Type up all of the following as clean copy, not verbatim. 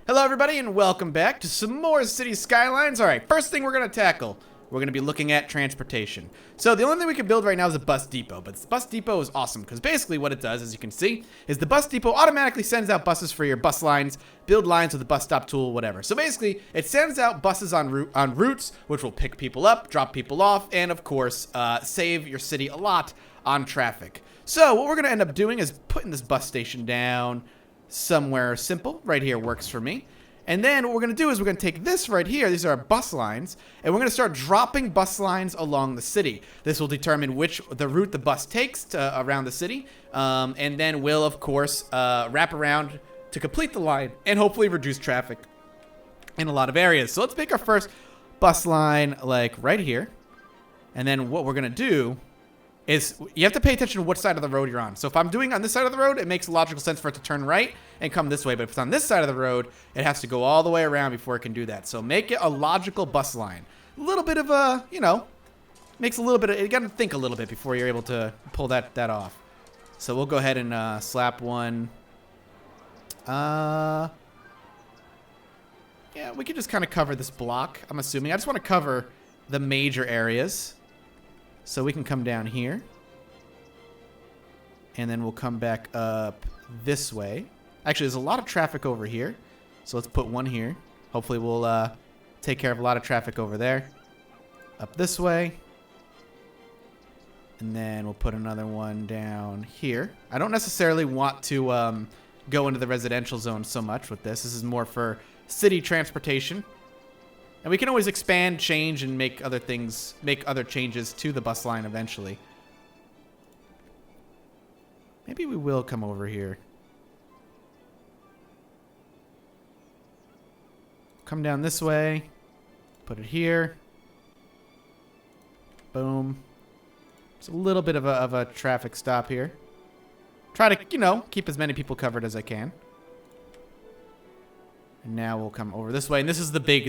Hello everybody and welcome back to some more City Skylines. Alright, first thing we're going to tackle, we're going to be looking at transportation. So the only thing we can build right now is a bus depot, but this bus depot is awesome because basically what it does, as you can see, is the bus depot automatically sends out buses for your bus lines, build lines with the bus stop tool, whatever. So basically, it sends out buses on routes, which will pick people up, drop people off, and of course, save your city a lot on traffic. So what we're going to end up doing is putting this bus station down somewhere simple. Right here works for me. And then what we're going to do is we're going to take this right here. These are our bus lines. And we're going to start dropping bus lines along the city. This will determine the route the bus takes around the city. And then we'll, of course, wrap around to complete the line and hopefully reduce traffic in a lot of areas. So let's make our first bus line like right here. And then what we're going to do is you have to pay attention to what side of the road you're on. So if I'm doing on this side of the road, it makes logical sense for it to turn right and come this way. But if it's on this side of the road, it has to go all the way around before it can do that. So make it a logical bus line. A little bit of a, makes a little bit of, you got to think a little bit before you're able to pull that off. So we'll go ahead and slap one. Yeah, we can just kind of cover this block, I'm assuming. I just want to cover the major areas. So we can come down here. And then we'll come back up this way. Actually, there's a lot of traffic over here. So let's put one here. Hopefully we'll take care of a lot of traffic over there. Up this way. And then we'll put another one down here. I don't necessarily want to go into the residential zone so much with this. This is more for city transportation. And we can always expand, change, and make other changes to the bus line eventually. Maybe we will come over here. Come down this way. Put it here. Boom. It's a little bit of a traffic stop here. Try to, keep as many people covered as I can. And now we'll come over this way, and this is the big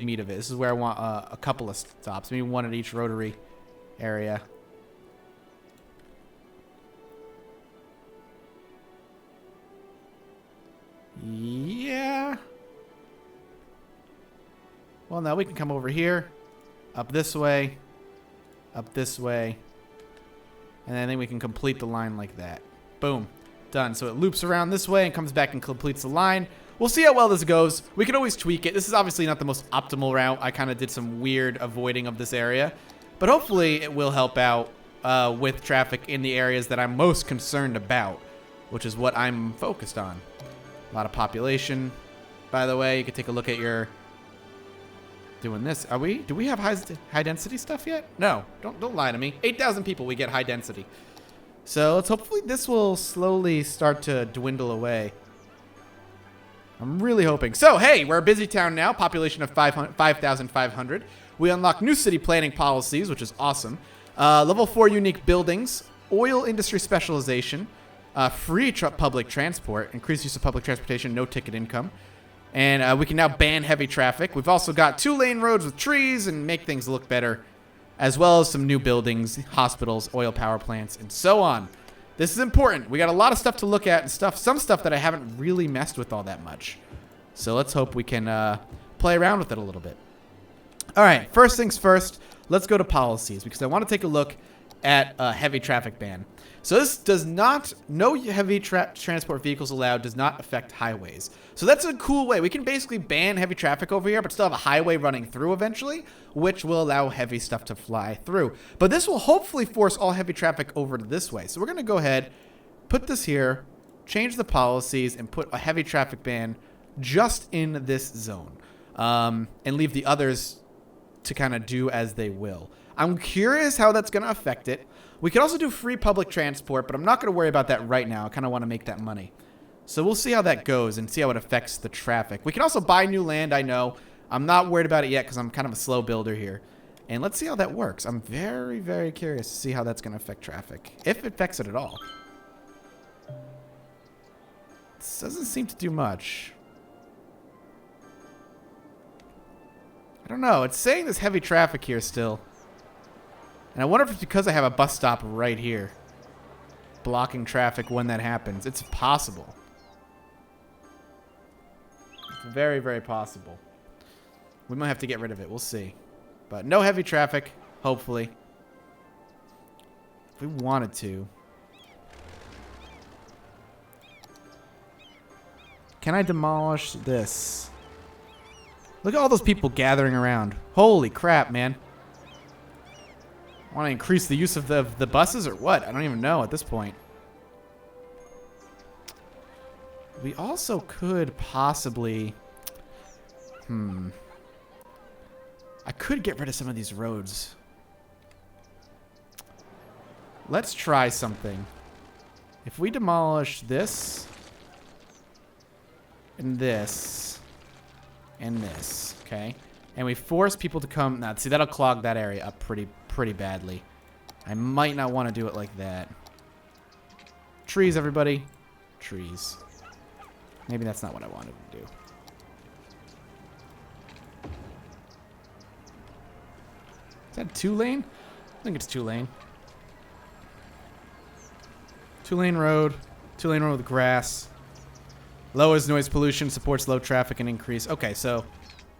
meat of it. This is where I want a couple of stops, maybe one at each rotary area. Yeah. Well, now we can come over here, up this way, and I think we can complete the line like that. Boom. Done. So it loops around this way and comes back and completes the line. We'll see how well this goes. We can always tweak it. This is obviously not the most optimal route. I kind of did some weird avoiding of this area. But hopefully it will help out with traffic in the areas that I'm most concerned about, which is what I'm focused on. A lot of population. By the way, you can take a look at your... Doing this. Do we have high density stuff yet? No. Don't lie to me. 8,000 people, we get high density. So let's hopefully this will slowly start to dwindle away. I'm really hoping. So, hey, we're a busy town now. Population of 5,500. We unlock new city planning policies, which is awesome. Level 4 unique buildings. Oil industry specialization. Free public transport. Increased use of public transportation. No ticket income. And we can now ban heavy traffic. We've also got 2-lane roads with trees and make things look better. As well as some new buildings, hospitals, oil power plants, and so on. This is important. We got a lot of stuff to look at and some stuff that I haven't really messed with all that much. So let's hope we can play around with it a little bit. All right, first things first, let's go to policies because I want to take a look at a heavy traffic ban. So this does not, no heavy transport vehicles allowed does not affect highways. So that's a cool way. We can basically ban heavy traffic over here, but still have a highway running through eventually, which will allow heavy stuff to fly through. But this will hopefully force all heavy traffic over to this way. So we're going to go ahead, put this here, change the policies, and put a heavy traffic ban just in this zone. And leave the others to kind of do as they will. I'm curious how that's going to affect it. We could also do free public transport, but I'm not going to worry about that right now. I kind of want to make that money. So we'll see how that goes and see how it affects the traffic. We can also buy new land, I know. I'm not worried about it yet because I'm kind of a slow builder here. And let's see how that works. I'm very, very curious to see how that's going to affect traffic, if it affects it at all. This doesn't seem to do much. I don't know. It's saying there's heavy traffic here still. And I wonder if it's because I have a bus stop right here, blocking traffic when that happens. It's possible. very, very possible. We might have to get rid of it. We'll see. But no heavy traffic, hopefully. If we wanted to. Can I demolish this? Look at all those people gathering around. Holy crap, man. Want to increase the use of the buses or what? I don't even know at this point. We also could possibly... I could get rid of some of these roads. Let's try something. If we demolish this... and this... and this, okay? And we force people to come... Now, see, that'll clog that area up pretty badly. I might not want to do it like that. Trees, everybody. Trees. Maybe that's not what I wanted to do. Is that 2-lane? I think it's 2-lane. 2-lane road. 2-lane road with grass. Lowers noise pollution, supports low traffic and increase. Okay, so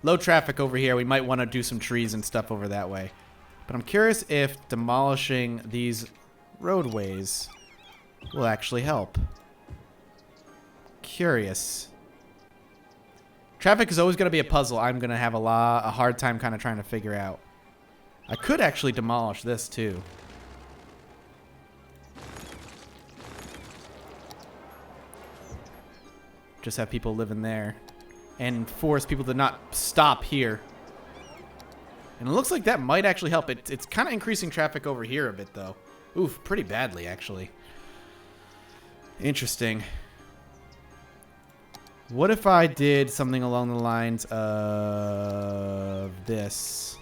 low traffic over here. We might want to do some trees and stuff over that way. But I'm curious if demolishing these roadways will actually help. Curious. Traffic is always going to be a puzzle. I'm going to have a hard time kind of trying to figure out. I could actually demolish this too. Just have people live in there and force people to not stop here. And it looks like that might actually help. It's kind of increasing traffic over here a bit, though. Oof, pretty badly, actually. Interesting. What if I did something along the lines of this?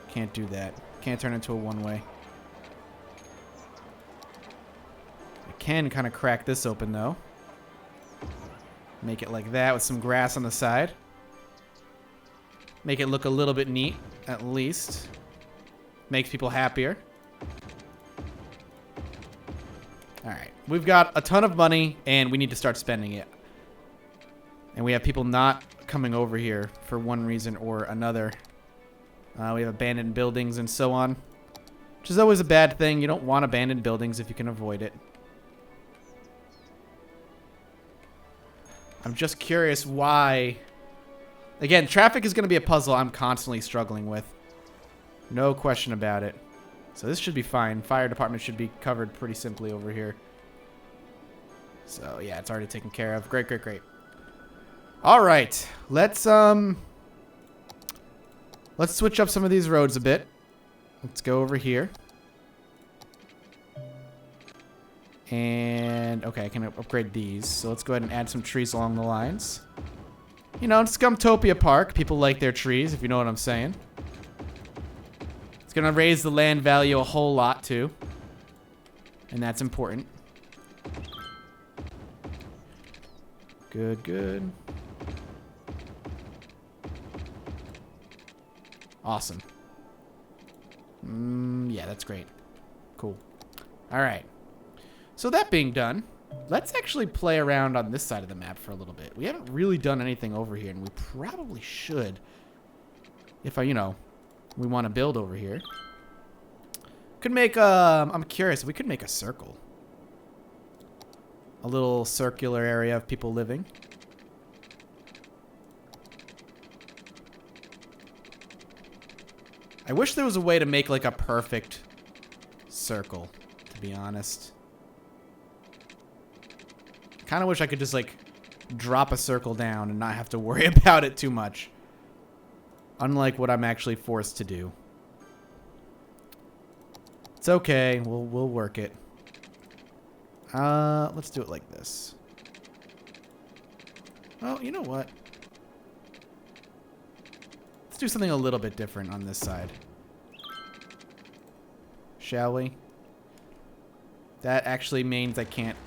Can't do that. Can't turn into a one-way. I can kind of crack this open, though. Make it like that with some grass on the side. Make it look a little bit neat, at least. Makes people happier. Alright. We've got a ton of money, and we need to start spending it. And we have people not coming over here for one reason or another. We have abandoned buildings and so on. Which is always a bad thing. You don't want abandoned buildings if you can avoid it. I'm just curious why... Again, traffic is going to be a puzzle I'm constantly struggling with. No question about it. So this should be fine. Fire department should be covered pretty simply over here. So, yeah, it's already taken care of. Great, great, great. All right. Let's switch up some of these roads a bit. Let's go over here. And, okay, I can upgrade these. So let's go ahead and add some trees along the lines. You know, Scumtopia Park. People like their trees, if you know what I'm saying. It's going to raise the land value a whole lot, too. And that's important. Good, good. Awesome. Yeah, that's great. Cool. All right. So that being done, let's actually play around on this side of the map for a little bit. We haven't really done anything over here, and we probably should. If we want to build over here. Could make I'm curious if we could make a circle. A little circular area of people living. I wish there was a way to make like a perfect circle, to be honest. Kind of wish I could just like drop a circle down and not have to worry about it too much. Unlike what I'm actually forced to do. It's okay. We'll work it. Let's do it like this. Well, you know what? Let's do something a little bit different on this side. Shall we? That actually means I can't.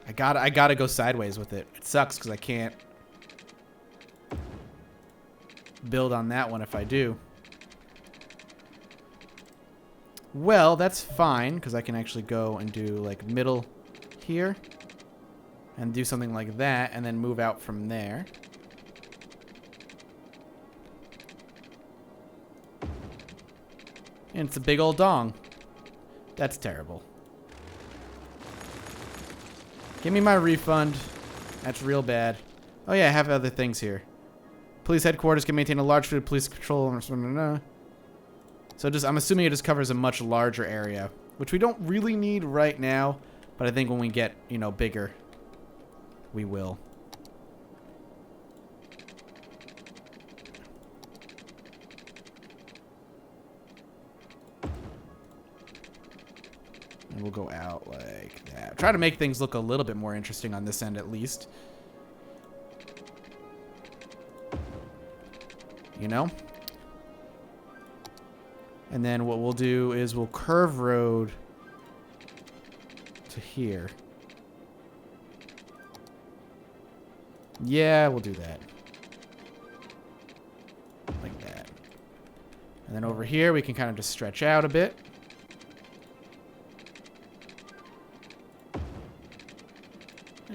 I gotta go sideways with it. It sucks because I can't build on that one if I do. Well, that's fine because I can actually go and do like middle here. And do something like that, and then move out from there. And it's a big old dong. That's terrible. Give me my refund. That's real bad. Oh yeah, I have other things here. Police headquarters can maintain a large fleet of police control. So just, I'm assuming it just covers a much larger area, which we don't really need right now, but I think when we get, you know, bigger, we will. And we'll go out like that. Try to make things look a little bit more interesting on this end at least. You know? And then what we'll do is we'll curve road to here. Yeah, we'll do that. Like that. And then over here we can kind of just stretch out a bit.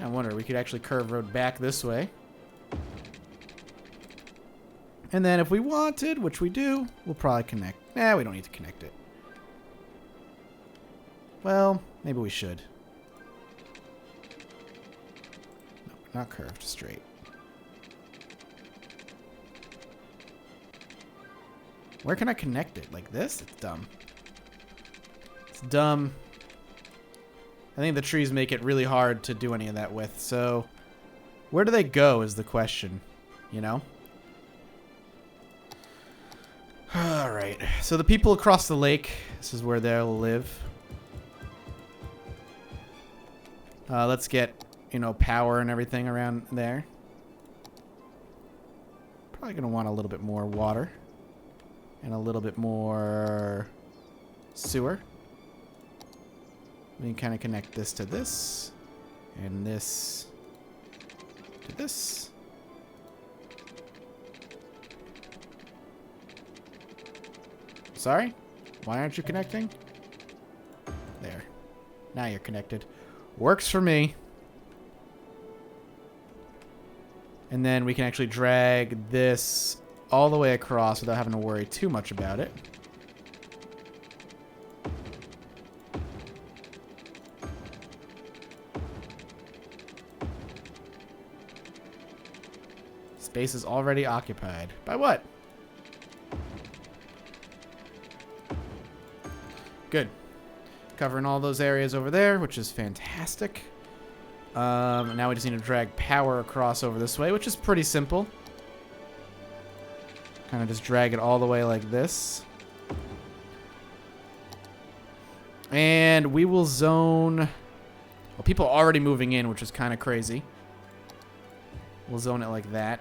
I wonder, we could actually curve road back this way. And then if we wanted, which we do, we'll probably connect. Nah, we don't need to connect it. Well, maybe we should. No, not curved, straight. Where can I connect it? Like this? It's dumb. It's dumb. I think the trees make it really hard to do any of that with. So, where do they go is the question, you know? Alright, so the people across the lake, this is where they'll live. Let's get, you know, power and everything around there. Probably going to want a little bit more water. And a little bit more sewer. We can kind of connect this to this. And this to this. Sorry? Why aren't you connecting? There. Now you're connected. Works for me. And then we can actually drag this all the way across without having to worry too much about it. Space is already occupied. By what? Good. Covering all those areas over there, which is fantastic. Now we just need to drag power across over this way, which is pretty simple. Kind of just drag it all the way like this. And we will zone... Well, people are already moving in, which is kind of crazy. We'll zone it like that.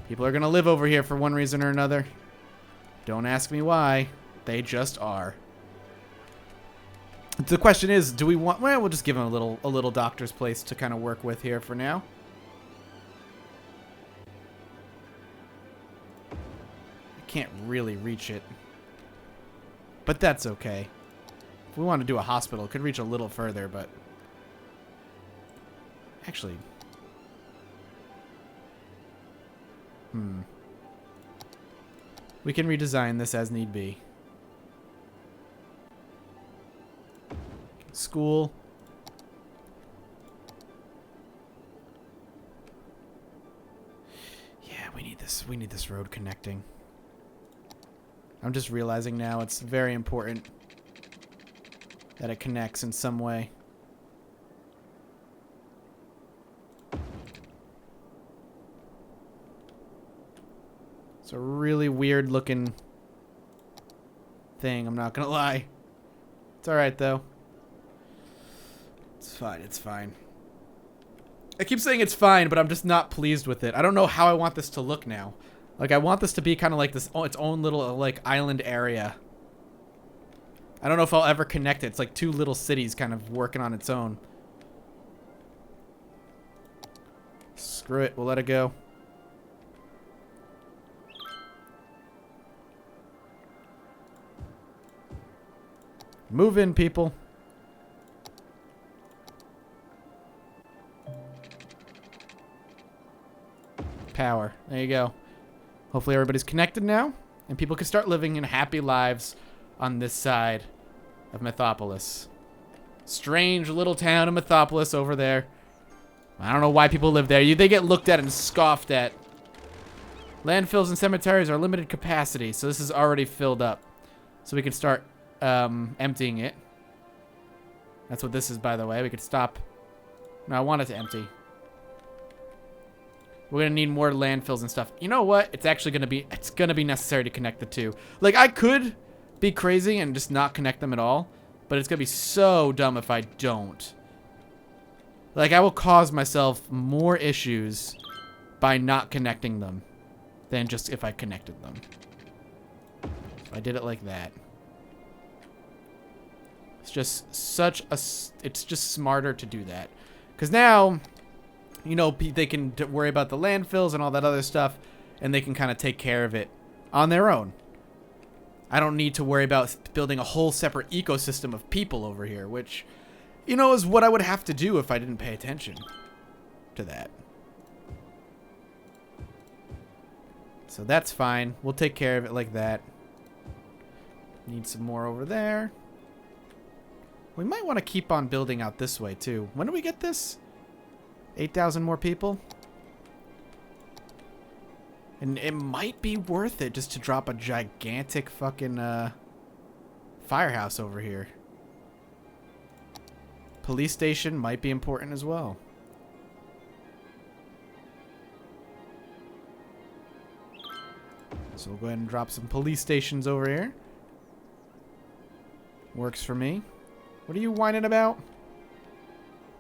People are going to live over here for one reason or another. Don't ask me why. They just are. The question is, do we want... Well, we'll just give them a little doctor's place to kind of work with here for now. I can't really reach it. But that's okay. If we want to do a hospital, it could reach a little further, but... Actually... We can redesign this as need be. School. Yeah, we need this. We need this road connecting. I'm just realizing now it's very important that it connects in some way. It's a really weird looking thing, I'm not gonna lie. It's alright though. It's fine, it's fine. I keep saying it's fine, but I'm just not pleased with it. I don't know how I want this to look now. Like, I want this to be kind of like this, its own little, like, island area. I don't know if I'll ever connect it. It's like two little cities kind of working on its own. Screw it, we'll let it go. Move in, people. power. There you go. Hopefully everybody's connected now, and people can start living in happy lives on this side of Mythopolis. Strange little town of Mythopolis over there. I don't know why people live there. They get looked at and scoffed at. Landfills and cemeteries are limited capacity, so this is already filled up. So we can start emptying it. That's what this is, by the way. We could stop. No, I want it to empty. We're going to need more landfills and stuff. You know what? It's actually going to be necessary to connect the two. Like, I could be crazy and just not connect them at all, but it's going to be so dumb if I don't. Like, I will cause myself more issues by not connecting them than just if I connected them. If I did it like that. It's just it's just smarter to do that. Because now, you know, they can worry about the landfills and all that other stuff, and they can kind of take care of it on their own. I don't need to worry about building a whole separate ecosystem of people over here, which, you know, is what I would have to do if I didn't pay attention to that. So that's fine. We'll take care of it like that. Need some more over there. We might want to keep on building out this way, too. When do we get this? 8,000 more people? And it might be worth it just to drop a gigantic fucking firehouse over here. Police station might be important as well. So we'll go ahead and drop some police stations over here. Works for me. What are you whining about?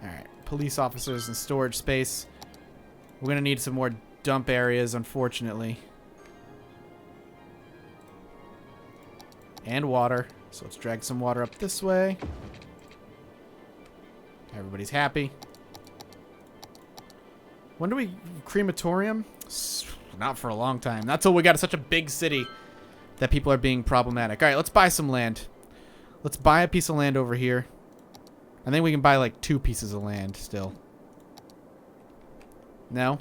Alright, police officers and storage space. We're going to need some more dump areas, unfortunately. And water. So let's drag some water up this way. Everybody's happy. When do we... crematorium? Not for a long time. Not till we got such a big city that people are being problematic. Alright, let's buy some land. Let's buy a piece of land over here. I think we can buy like 2 pieces of land still. No?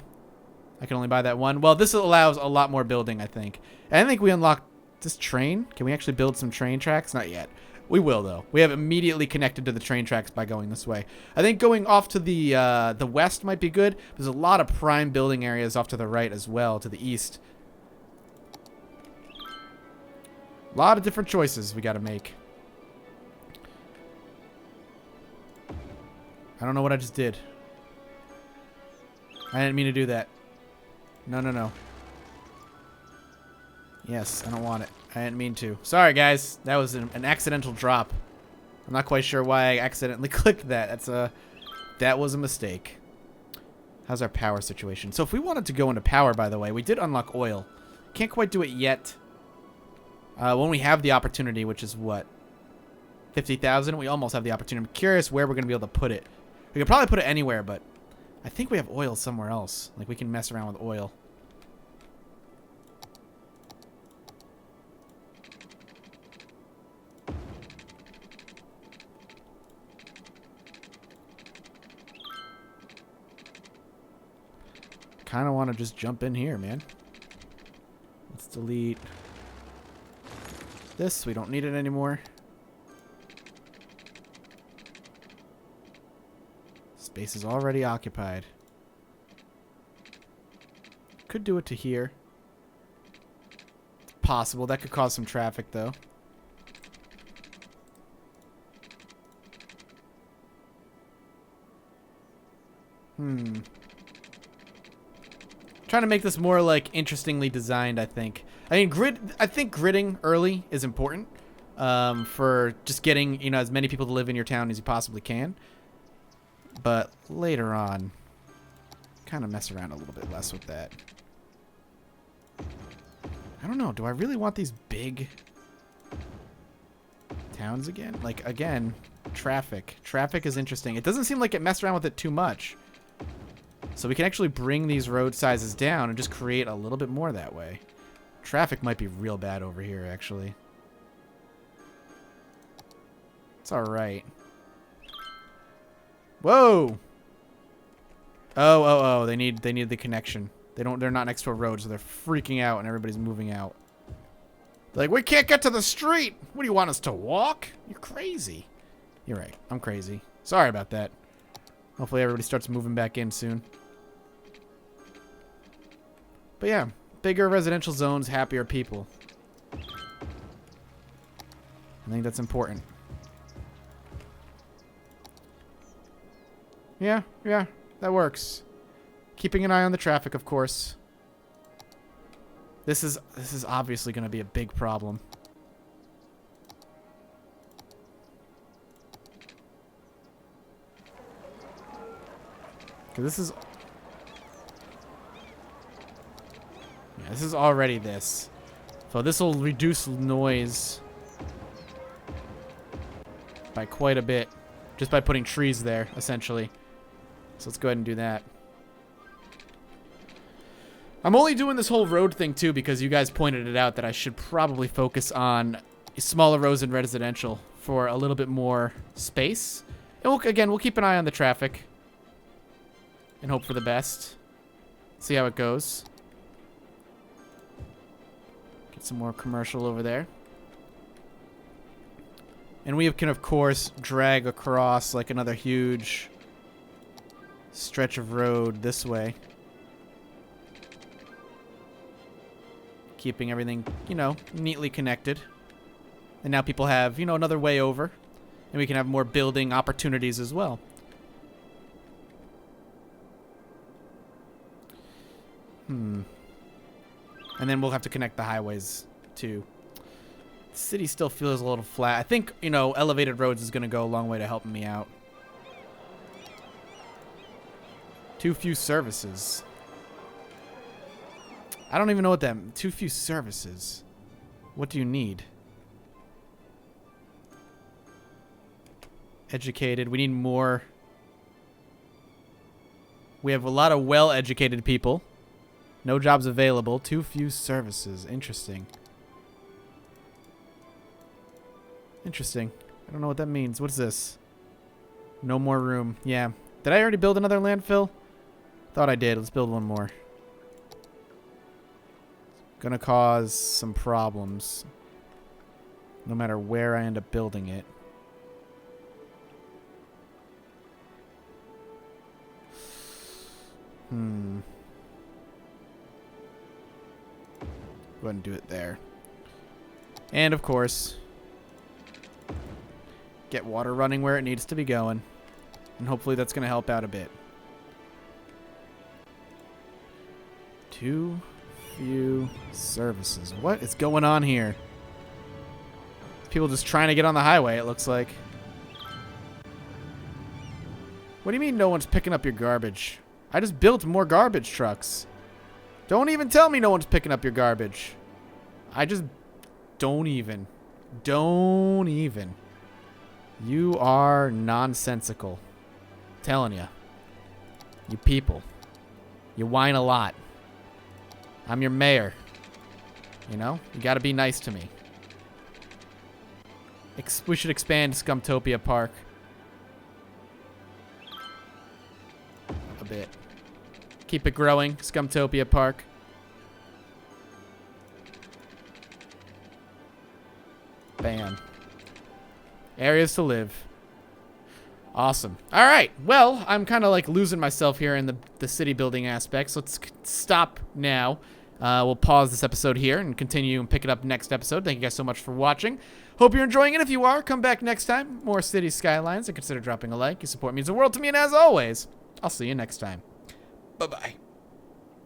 I can only buy that one. Well, this allows a lot more building, I think. And I think we unlocked this train. Can we actually build some train tracks? Not yet. We will, though. We have immediately connected to the train tracks by going this way. I think going off to the west might be good. There's a lot of prime building areas off to the right as well, to the east. A lot of different choices we got to make. I don't know what I just did. I didn't mean to do that. No, no, no. Yes, I don't want it. I didn't mean to. Sorry, guys. That was an accidental drop. I'm not quite sure why I accidentally clicked that. That was a mistake. How's our power situation? So if we wanted to go into power, by the way, we did unlock oil. Can't quite do it yet. When we have the opportunity, which is what? 50,000? We almost have the opportunity. I'm curious where we're going to be able to put it. We could probably put it anywhere, but I think we have oil somewhere else. Like, we can mess around with oil. Kind of want to just jump in here, man. Let's delete this. We don't need it anymore. Space is already occupied. Could do it to here. It's possible. That could cause some traffic, though. Trying to make this more like interestingly designed, I think. I mean, I think gridding early is important for just getting, you know, as many people to live in your town as you possibly can. But later on, kind of mess around a little bit less with that. I don't know. Do I really want these big towns again? Like, again, traffic. Traffic is interesting. It doesn't seem like it messed around with it too much. So we can actually bring these road sizes down and just create a little bit more that way. Traffic might be real bad over here, actually. It's alright. Whoa! Oh, they need the connection. They're not next to a road, so they're freaking out and everybody's moving out. They're like, we can't get to the street. What do you want us to walk? You're crazy. You're right. I'm crazy. Sorry about that. Hopefully everybody starts moving back in soon. But yeah, bigger residential zones, happier people. I think that's important. Yeah, that works. Keeping an eye on the traffic, of course. This is obviously going to be a big problem. Because this is already this. So this will reduce noise by quite a bit just by putting trees there, essentially. So let's go ahead and do that. I'm only doing this whole road thing, too, because you guys pointed it out that I should probably focus on smaller roads and residential for a little bit more space. And we'll keep an eye on the traffic and hope for the best. See how it goes. Get some more commercial over there. And we can, of course, drag across like another huge stretch of road this way. Keeping everything, neatly connected. And now people have, another way over. And we can have more building opportunities as well. And then we'll have to connect the highways, too. The city still feels a little flat. I think, elevated roads is going to go a long way to helping me out. Too few services. I don't even know what that... Too few services. What do you need? Educated. We need more. We have a lot of well-educated people. No jobs available. Too few services. Interesting. Interesting. I don't know what that means. What is this? No more room. Yeah. Did I already build another landfill? Thought I did. Let's build one more. Gonna cause some problems. No matter where I end up building it. Go ahead and do it there. And of course, get water running where it needs to be going. And hopefully that's gonna help out a bit. Too few services. What is going on here? People just trying to get on the highway, it looks like. What do you mean no one's picking up your garbage? I just built more garbage trucks. Don't even tell me no one's picking up your garbage. I just... Don't even. Don't even. You are nonsensical. Telling you. You people. You whine a lot. I'm your mayor. You gotta be nice to me. We should expand Scumtopia Park. A bit. Keep it growing, Scumtopia Park. Bam. Areas to live. Awesome. All right. Well, I'm kind of like losing myself here in the city building aspects. Let's stop now. We'll pause this episode here and continue and pick it up next episode. Thank you guys so much for watching. Hope you're enjoying it. If you are, come back next time. More City Skylines, and consider dropping a like. Your support means the world to me, and as always, I'll see you next time. Bye-bye.